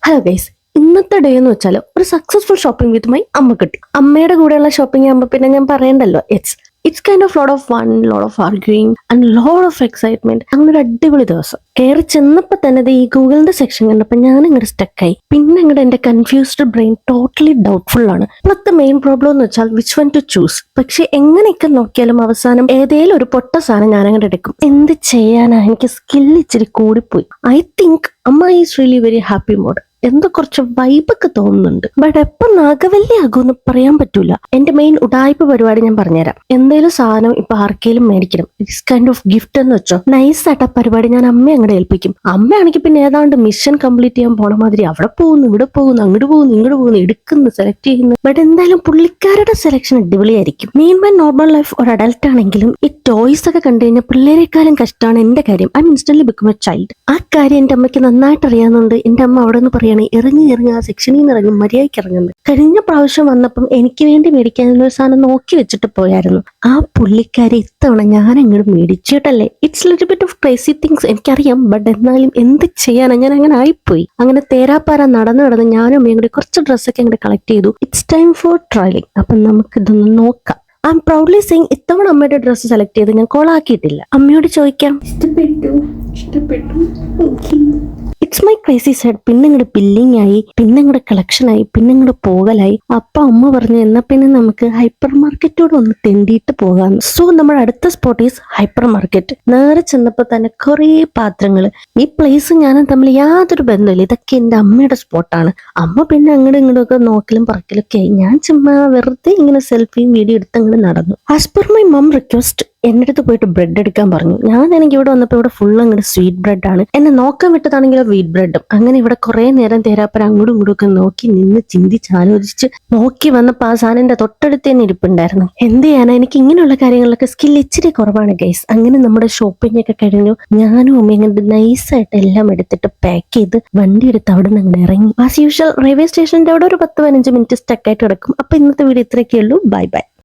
Hello guys, ഇന്നത്തെ day എന്ന് വെച്ചാൽ ഒരു സക്സസ്ഫുൾ ഷോപ്പിംഗ് വിത്ത് മൈ അമ്മ കിട്ടി. അമ്മയുടെ കൂടെയുള്ള ഷോപ്പിംഗ് ആകുമ്പോൾ പിന്നെ ഞാൻ പറയണ്ടല്ലോ, it's kind of lot of fun, lot of arguing and lot of excitement. അങ്ങനെ ഒരു അടിപൊളി ദിവസം. കയറി ചെന്നപ്പോ തന്നെ ഈ ഗൂഗിളിന്റെ സെക്ഷൻ കണ്ടപ്പോ ഞാൻ ഇങ്ങോട്ട് സ്റ്റക്കായി. പിന്നെ ഇങ്ങോട്ട് എന്റെ കൺഫ്യൂസ്ഡ് ബ്രെയിൻ ടോട്ടലി ഡൗട്ട്ഫുൾ ആണ്. ഇപ്പോഴത്തെ മെയിൻ പ്രോബ്ലം എന്ന് വെച്ചാൽ വിച്ച് വൺ ടു ചൂസ്. പക്ഷെ എങ്ങനെയൊക്കെ നോക്കിയാലും അവസാനം ഏതേലും ഒരു പൊട്ട സാധനം ഞാൻ അങ്ങോട്ട് എടുക്കും. എന്ത് ചെയ്യാനാ, എനിക്ക് സ്കിൽ ഇച്ചിരി കൂടിപ്പോയി. ഐ തിങ്ക് അമ്മ is really very happy mode. എന്തോ കുറച്ച് വൈബൊക്കെ തോന്നുന്നുണ്ട്. ബട്ട് എപ്പൊ നാഗവല്ലി ആകുമെന്ന് പറയാൻ പറ്റൂല. എന്റെ മെയിൻ ഉടായ്പ പരിപാടി ഞാൻ പറഞ്ഞുതരാം. എന്തേലും സാധനം ഇപ്പൊ ആർക്കെങ്കിലും മേടിക്കണം, ഇറ്റ്സ് കൈൻഡ് ഓഫ് ഗിഫ്റ്റ് എന്ന് വെച്ചോ, നൈസ് ആയിട്ട് ആ പരിപാടി ഞാൻ അമ്മയെ അങ്ങോട്ട് ഏൽപ്പിക്കും. അമ്മയാണെങ്കിൽ പിന്നെ ഏതാണ്ട് മിഷൻ കംപ്ലീറ്റ് ചെയ്യാൻ പോണ മാതിരി അവിടെ പോകുന്നു, ഇവിടെ പോകുന്നു, അങ്ങോട്ട് പോകുന്നു, ഇങ്ങോട്ട് പോകുന്നു, എടുക്കുന്നു, സെലക്ട് ചെയ്യുന്നു. ബട്ട് എന്തായാലും പുള്ളിക്കാരുടെ സെലക്ഷൻ അടിപൊളിയായിരിക്കും. മെയിൻ മൈ നോർമൽ ലൈഫ് ഒരു അഡൽട്ട് ആണെങ്കിലും ഈ ടോയ്സ് ഒക്കെ കണ്ടു കഴിഞ്ഞാൽ പിള്ളേരെക്കാളും കഷ്ടമാണ് എന്റെ കാര്യം. I instantly become A child. ആ കാര്യം എന്റെ അമ്മയ്ക്ക് നന്നായിട്ട് അറിയാവുന്നുണ്ട്. എന്റെ അമ്മ അവിടെ നിന്ന് പറയാണ്, ഇറങ്ങി ആ സെക്ഷനിൽ നിന്ന് ഇറങ്ങി മര്യാദയ്ക്ക് ഇറങ്ങുന്നത്. കഴിഞ്ഞ പ്രാവശ്യം വന്നപ്പം എനിക്ക് വേണ്ടി മേടിക്കാനൊരു സാധനം നോക്കി വെച്ചിട്ട് പോയായിരുന്നു. ആ പുള്ളിക്കാരി ഇത്തവണ ഞാൻ അങ്ങോട്ട് മേടിച്ചിട്ടല്ലേ. It's little bit of crazy things, എനിക്കറിയാം. ബട്ട് എന്നാലും എന്ത് ചെയ്യാനാ, ഞാൻ അങ്ങനെ ആയിപ്പോയി. അങ്ങനെ തേരാപ്പാര നടന്ന് ഞാനും അമ്മയും കൂടി കുറച്ച് ഡ്രസ്സൊക്കെ അങ്ങോട്ട് കളക്ട് ചെയ്തു. It's time for trailing. അപ്പം നമുക്ക് ഇതൊന്ന് നോക്കാം. ഐ എം പ്രൗഡ്ലി സെയിങ്, ഇത്തവണ അമ്മയുടെ ഡ്രസ്സ് സെലക്ട് ചെയ്ത് ഞാൻ കോളാക്കിയിട്ടില്ല. അമ്മയോട് ചോദിക്കാം, ഇഷ്ടപ്പെട്ടു. It's my crazy side. പിന്നെ ഇങ്ങോട്ട് ബില്ലിംഗ് ആയി, പിന്നെ ഇങ്ങോട്ട് കളക്ഷൻ ആയി, പിന്നെ ഇങ്ങോട്ട് പോകലായി. അപ്പൊ അമ്മ പറഞ്ഞു, എന്നാ പിന്നെ നമുക്ക് ഹൈപ്പർ മാർക്കറ്റോട് ഒന്ന് തെണ്ടിയിട്ട് പോകാം. സോ നമ്മുടെ അടുത്ത സ്പോട്ട് ഈസ് ഹൈപ്പർ മാർക്കറ്റ്. നേരെ ചെന്നപ്പോ തന്നെ കുറേ പാത്രങ്ങള്. ഈ പ്ലേസ് ഞാനും തമ്മിൽ യാതൊരു ബന്ധമില്ല. ഇതൊക്കെ എന്റെ അമ്മയുടെ സ്പോട്ടാണ്. അമ്മ പിന്നെ അങ്ങോട്ടും ഇങ്ങോട്ടും ഒക്കെ നോക്കലും പറക്കലും ഒക്കെ ആയി. ഞാൻ ചുമ്മാ വെറുതെ ഇങ്ങനെ സെൽഫിയും വീഡിയോ എടുത്ത് അങ്ങോട്ട് നടന്നു. As per my mum request എന്റെ അടുത്ത് പോയിട്ട് ബ്രെഡ് എടുക്കാൻ പറഞ്ഞു. ഞാനാണെങ്കിൽ ഇവിടെ വന്നപ്പോൾ ഇവിടെ ഫുൾ അങ്ങോട്ട് സ്വീറ്റ് ബ്രെഡ് ആണ്. എന്നെ നോക്കാൻ വിട്ടതാണെങ്കിലോ വീറ്റ് ബ്രെഡും. അങ്ങനെ ഇവിടെ കുറെ നേരം തേരാപ്പര അങ്ങോട്ടും ഇങ്ങോട്ടും ഒക്കെ നോക്കി നിന്ന് ചിന്തിച്ച് ആലോചിച്ച് നോക്കി വന്നപ്പോൾ ആ സാധനം എന്റെ തൊട്ടടുത്ത് തന്നെ ഇരിപ്പുണ്ടായിരുന്നു. എന്ത് ചെയ്യാനാ, എനിക്ക് ഇങ്ങനെയുള്ള കാര്യങ്ങളിലൊക്കെ സ്കിൽ ഇച്ചിരി കുറവാണ് ഗൈസ്. അങ്ങനെ നമ്മുടെ ഷോപ്പിംഗ് ഒക്കെ കഴിഞ്ഞു. ഞാനും അമ്മയും ഇങ്ങനെ നൈസായിട്ട് എല്ലാം എടുത്തിട്ട് പാക്ക് ചെയ്ത് വണ്ടി എടുത്ത് അവിടെ നിന്ന് അങ്ങോട്ട് ഇറങ്ങി. ആസ് യൂഷ്വൽ റെയിൽവേ സ്റ്റേഷന്റെ അവിടെ ഒരു 10-15 മിനിറ്റ് സ്റ്റക്കായിട്ട് കിടക്കും. അപ്പൊ ഇന്നത്തെ വീഡിയോ ഇത്രയൊക്കെ ഉള്ളൂ. Bye bye.